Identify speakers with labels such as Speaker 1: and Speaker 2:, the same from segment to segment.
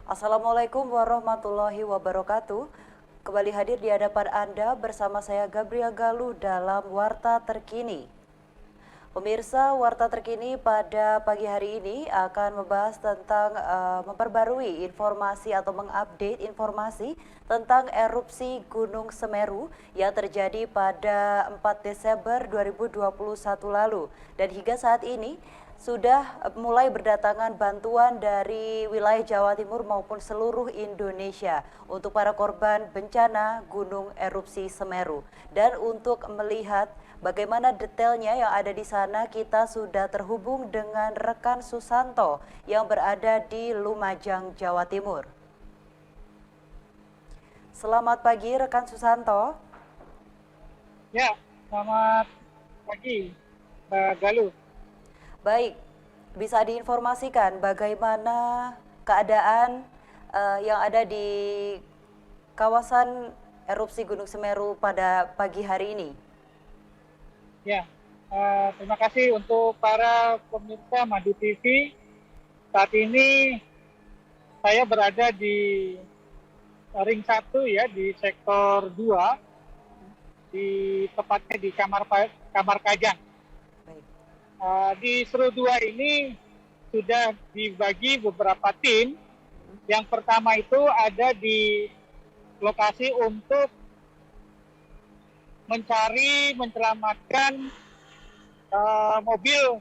Speaker 1: Assalamualaikum warahmatullahi wabarakatuh. Kembali hadir di hadapan Anda bersama saya Gabriel Galuh dalam Warta Terkini. Pemirsa, Warta Terkini pada pagi hari ini akan membahas tentang memperbarui informasi atau mengupdate informasi tentang erupsi Gunung Semeru yang terjadi pada 4 Desember 2021 lalu. Dan hingga saat ini sudah mulai berdatangan bantuan dari wilayah Jawa Timur maupun seluruh Indonesia untuk para korban bencana Gunung Erupsi Semeru. Dan untuk melihat bagaimana detailnya yang ada di sana, kita sudah terhubung dengan rekan Susanto yang berada di Lumajang, Jawa Timur. Selamat pagi rekan Susanto.
Speaker 2: Ya, selamat pagi Mbak Galuh.
Speaker 1: Baik, bisa diinformasikan bagaimana keadaan yang ada di kawasan erupsi Gunung Semeru pada pagi hari ini?
Speaker 2: Ya, terima kasih untuk para pemirsa Madu TV. Saat ini saya berada di ring 1 ya, di sektor 2, tepatnya di Kamar Kajang.
Speaker 1: Baik.
Speaker 2: Di Seru 2 ini sudah dibagi beberapa tim. Yang pertama itu ada di lokasi untuk menyelamatkan mobil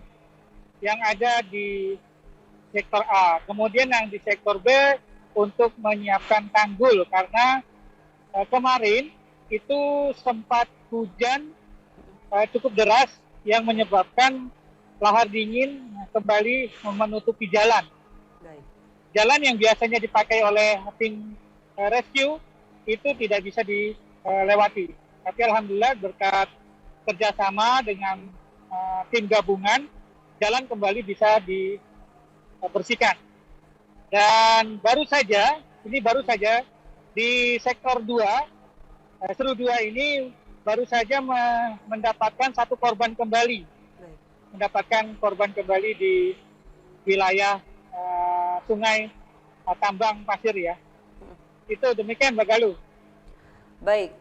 Speaker 2: yang ada di sektor A. Kemudian yang di sektor B untuk menyiapkan tanggul karena kemarin itu sempat hujan cukup deras yang menyebabkan lahar dingin kembali menutupi jalan.
Speaker 1: Baik.
Speaker 2: Jalan yang biasanya dipakai oleh tim rescue itu tidak bisa dilewati. Tapi alhamdulillah berkat kerjasama dengan tim gabungan, jalan kembali bisa dibersihkan. Dan baru saja di sektor 2, Seru 2 ini baru saja mendapatkan satu korban kembali.
Speaker 1: Baik.
Speaker 2: Mendapatkan korban kembali di wilayah Sungai Tambang Pasir ya. Itu demikian Mbak Galuh.
Speaker 1: Baik,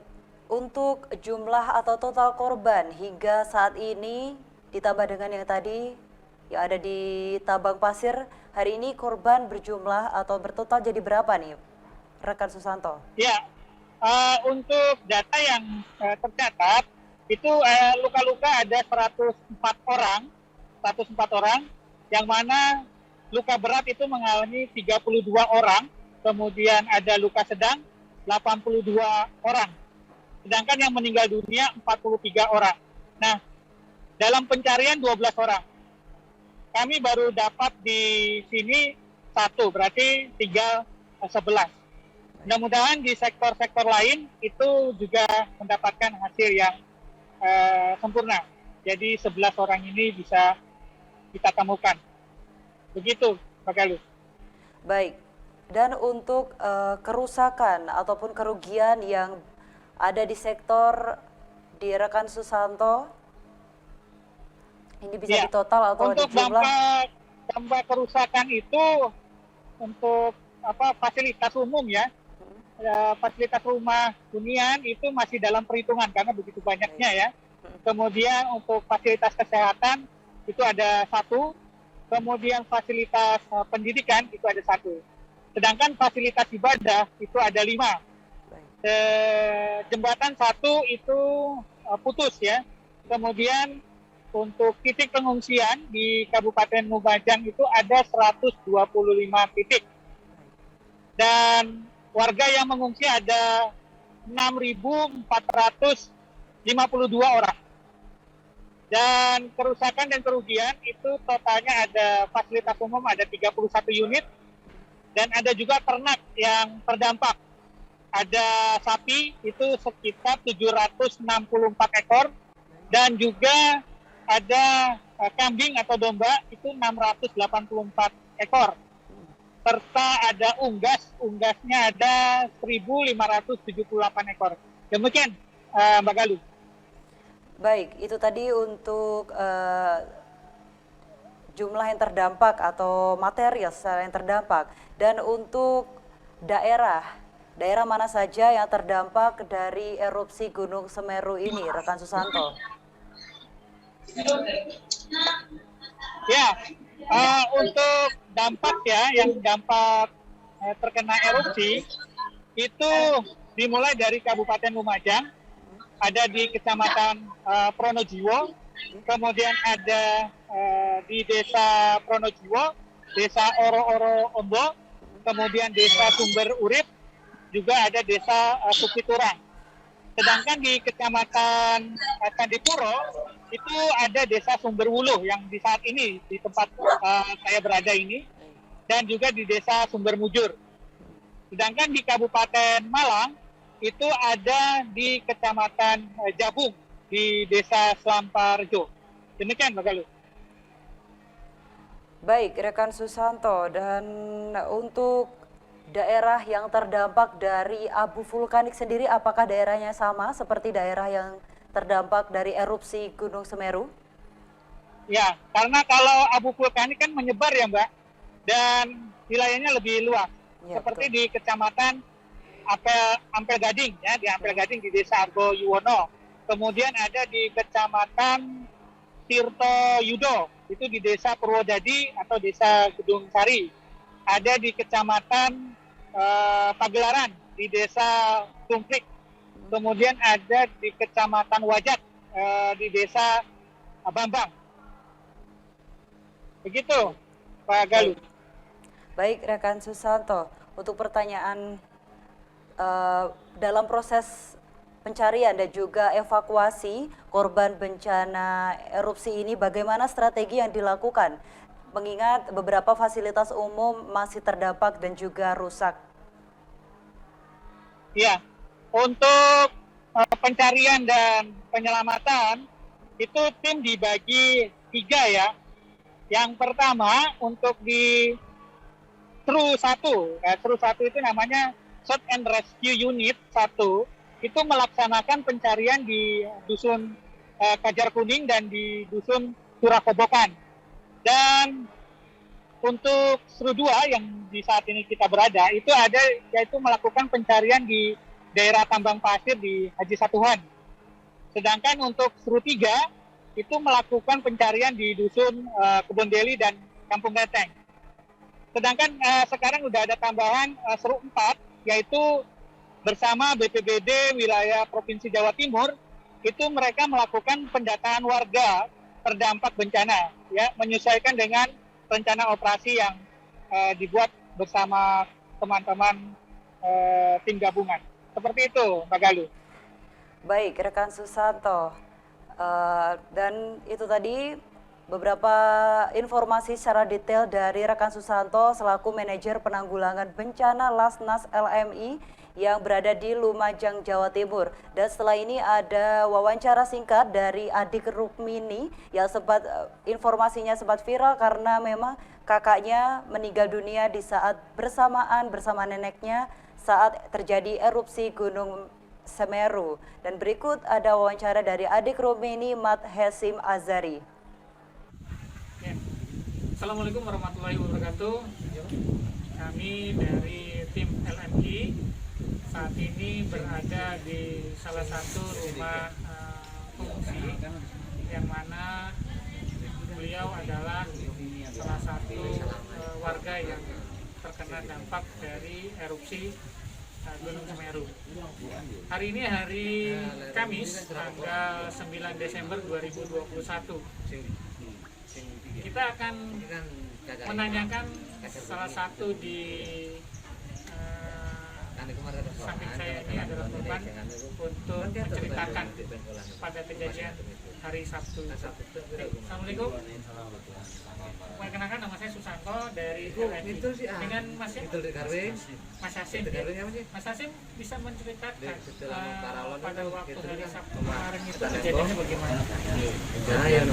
Speaker 1: untuk jumlah atau total korban hingga saat ini ditambah dengan yang tadi yang ada di Tambang Pasir, hari ini korban berjumlah atau bertotal jadi berapa nih, rekan Susanto?
Speaker 2: Ya, untuk data yang tercatat itu luka-luka ada 104 orang, yang mana luka berat itu mengalami 32 orang, kemudian ada luka sedang 82 orang, sedangkan yang meninggal dunia 43 orang. Nah, dalam pencarian 12 orang. Kami baru dapat di sini 1, berarti tinggal 11. Mudah-mudahan di sektor-sektor lain itu juga mendapatkan hasil yang sempurna. Jadi 11 orang ini bisa kita temukan. Begitu, Pak Galuh.
Speaker 1: Baik, dan untuk kerusakan ataupun kerugian yang ada di sektor di rekan Susanto, ini bisa ditotal atau
Speaker 2: untuk
Speaker 1: dijumlah?
Speaker 2: dampak kerusakan itu untuk fasilitas umum ya, fasilitas rumah hunian itu masih dalam perhitungan karena begitu banyaknya ya. Kemudian untuk fasilitas kesehatan itu ada 1, kemudian fasilitas pendidikan itu ada 1. Sedangkan fasilitas ibadah itu ada 5. Jembatan 1 itu putus ya. Kemudian untuk titik pengungsian di Kabupaten Lumajang itu ada 125 titik. Dan warga yang mengungsi ada 6.452 orang. Dan kerusakan dan kerugian itu totalnya ada fasilitas umum ada 31 unit dan ada juga ternak yang terdampak. Ada sapi itu sekitar 764 ekor dan juga ada kambing atau domba itu 684 ekor. serta ada unggasnya ada 1.578 ekor. Demikian Mbak Galuh.
Speaker 1: Baik, itu tadi untuk jumlah yang terdampak atau material secara yang terdampak. Dan untuk daerah mana saja yang terdampak dari erupsi Gunung Semeru ini, rekan Susanto?
Speaker 2: Ya, untuk dampak yang dampak terkena erupsi itu dimulai dari Kabupaten Lumajang, ada di Kecamatan Pronojiwo, kemudian ada di Desa Pronojiwo, Desa Oro-Oro Ombo, kemudian Desa Sumber Urip, juga ada Desa Supiturang. Sedangkan di Kecamatan Candipuro itu ada Desa Sumberwuluh yang di saat ini di tempat saya berada ini, dan juga di Desa Sumber Mujur. Sedangkan di Kabupaten Malang itu ada di Kecamatan Jabung di Desa Slamparjo. Demikian Mbak Galuh.
Speaker 1: Baik, rekan Susanto, dan untuk daerah yang terdampak dari abu vulkanik sendiri, apakah daerahnya sama seperti daerah yang terdampak dari erupsi Gunung Semeru?
Speaker 2: Ya, karena kalau abu vulkanik kan menyebar ya Mbak, dan wilayahnya lebih luas.
Speaker 1: Ya,
Speaker 2: seperti
Speaker 1: betul.
Speaker 2: di Kecamatan Ampel Gading, ya, di Ampel Gading di Desa Argo Yuwono. Kemudian ada di Kecamatan Tirto Yudo, itu di Desa Purwodadi atau Desa Gedung Sari. Ada di Kecamatan Pagelaran di Desa Tungkrik. Kemudian ada di Kecamatan Wajat di Desa Bambang. Begitu Pak Galuh.
Speaker 1: Baik, rekan Susanto, untuk pertanyaan dalam proses pencarian dan juga evakuasi korban bencana erupsi ini, bagaimana strategi yang dilakukan? Mengingat beberapa fasilitas umum masih terdampak dan juga rusak.
Speaker 2: Ya, untuk pencarian dan penyelamatan itu tim dibagi 3 ya. Yang pertama untuk di TRU 1, TRU 1 itu namanya Search and Rescue Unit 1, itu melaksanakan pencarian di Dusun Kajar Kuning dan di Dusun Surakobokan. Dan untuk SRU 2 yang di saat ini kita berada, itu ada yaitu melakukan pencarian di daerah tambang pasir di Haji Satuhan. Sedangkan untuk SRU 3 itu melakukan pencarian di Dusun Kebon Deli dan Kampung Genteng. Sedangkan sekarang sudah ada tambahan SRU 4, yaitu bersama BPBD wilayah Provinsi Jawa Timur, itu mereka melakukan pendataan warga terdampak bencana, ya, menyesuaikan dengan rencana operasi yang dibuat bersama teman-teman tim gabungan. Seperti itu, Mbak Galuh.
Speaker 1: Baik, rekan Susanto. Dan itu tadi beberapa informasi secara detail dari rekan Susanto selaku manajer penanggulangan bencana Lasnas LMI yang berada di Lumajang, Jawa Timur. Dan setelah ini ada wawancara singkat dari adik Rukmini yang sempat informasinya sempat viral karena memang kakaknya meninggal dunia di saat bersamaan bersama neneknya saat terjadi erupsi Gunung Semeru. Dan berikut ada wawancara dari adik Rukmini, Mat Hesim Azari.
Speaker 3: Ya. Assalamualaikum warahmatullahi wabarakatuh. Kami dari tim LMI saat ini berada di salah satu rumah pengungsi yang mana beliau adalah salah satu warga yang terkena dampak dari erupsi Gunung Semeru. Hari ini hari Kamis tanggal 9 Desember 2021. Kita akan menanyakan salah satu di samping saya ini adalah Bapak korban untuk menceritakan pada kejadian hari Sabtu. Assalamualaikum. Perkenalkan, nama saya Susanto dari LNI. Dengan Mas Hasim. Mas Hasim bisa menceritakan pada waktu hari Sabtu kemarin itu kejadiannya bagaimana?
Speaker 4: Nah, yang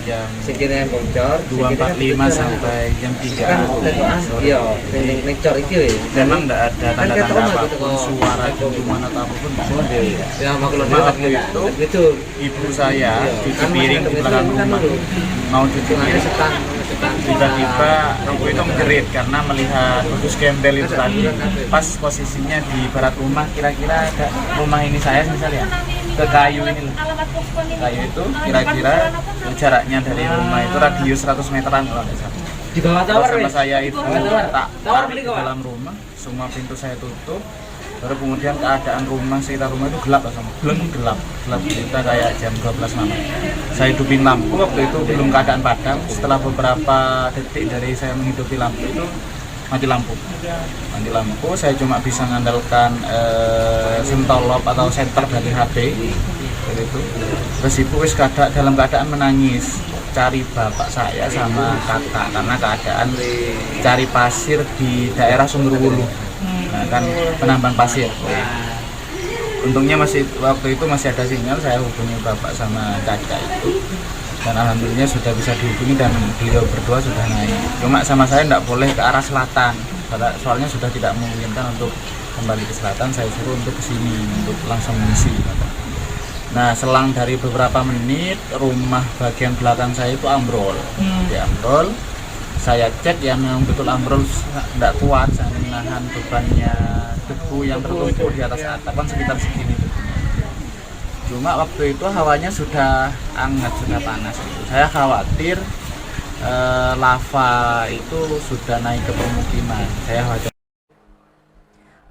Speaker 4: jam segini bocor
Speaker 5: 2.45 sampai jam 3.
Speaker 4: Iya, ning cor iki ya.
Speaker 5: Memang enggak ada tanda-tanda apapun, suara dentuman atau apapun.
Speaker 4: Ya,
Speaker 5: Waktu itu ibu saya cuci piring di belakang rumah, mau cuci piring, tiba-tiba ibu itu menjerit karena melihat kudus gembel itu tadi pas posisinya di barat rumah, kira-kira ada rumah ini saya misalnya ke kayu ini, kayu itu kira-kira jaraknya dari rumah itu radius 100 meteran kalau nggak salah.
Speaker 4: Di bawah tower
Speaker 5: Sama saya itu tak tarik ke dalam rumah, semua pintu saya tutup. Baru kemudian keadaan rumah, sekitar rumah itu gelap langsung, gelap kita kayak jam 12 malam. Saya hidupin lampu, waktu itu belum keadaan padam. Setelah beberapa detik dari saya menghidupi lampu itu mati lampu. Saya cuma bisa mengandalkan sentolop atau senter dari HP itu. Terus ibu dalam keadaan menangis, cari bapak saya sama kakak karena keadaan cari pasir di daerah Sumberwulu. Nah, kan penambang pasir. Untungnya waktu itu masih ada sinyal, saya hubungi bapak sama kakak itu, dan alhamdulillah sudah bisa dihubungi dan beliau berdua sudah naik. Cuma sama saya tidak boleh ke arah selatan, soalnya sudah tidak memungkinkan untuk kembali ke selatan. Saya suruh untuk ke sini untuk langsung mengisi. Nah, selang dari beberapa menit rumah bagian belakang saya itu ambrol. Ambrol. Saya cek ya memang betul ambrol, tidak kuat, saya menahan bebannya debu yang tertumpuk di atas atap kan sekitar segini. Cuma waktu itu hawanya sudah hangat, sudah panas. Saya khawatir lava itu sudah naik ke permukiman. Saya khawatir.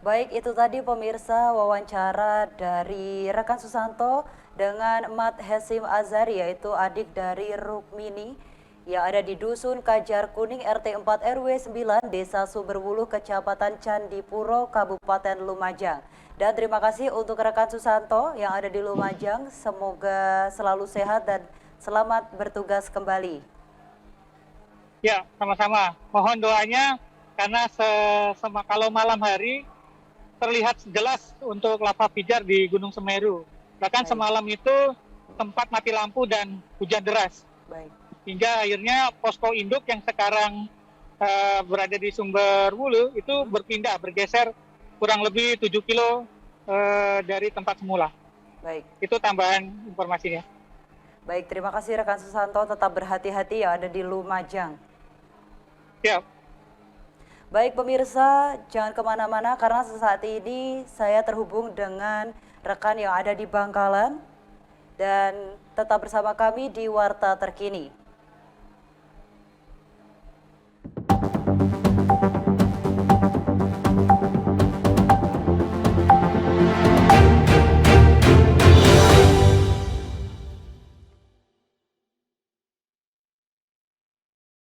Speaker 1: Baik, itu tadi pemirsa wawancara dari rekan Susanto dengan Mat Hasim Azari, yaitu adik dari Rukmini yang ada di Dusun Kajar Kuning RT 4 RW 9 Desa Sumberwulu Kecamatan Candipuro Kabupaten Lumajang. Dan terima kasih untuk rekan Susanto yang ada di Lumajang, semoga selalu sehat dan selamat bertugas kembali.
Speaker 2: Ya, sama-sama. Mohon doanya karena kalau malam hari terlihat jelas untuk lava pijar di Gunung Semeru. Bahkan semalam itu sempat mati lampu dan hujan deras.
Speaker 1: Baik.
Speaker 2: Hingga akhirnya posko induk yang sekarang berada di Sumberwulu itu bergeser kurang lebih 7 kilo dari tempat semula.
Speaker 1: Baik.
Speaker 2: Itu tambahan informasinya.
Speaker 1: Baik, terima kasih rekan Susanto, tetap berhati-hati yang ada di Lumajang.
Speaker 2: Siap.
Speaker 1: Baik pemirsa, jangan kemana-mana karena sesaat ini saya terhubung dengan rekan yang ada di Bangkalan dan tetap bersama kami di Warta Terkini.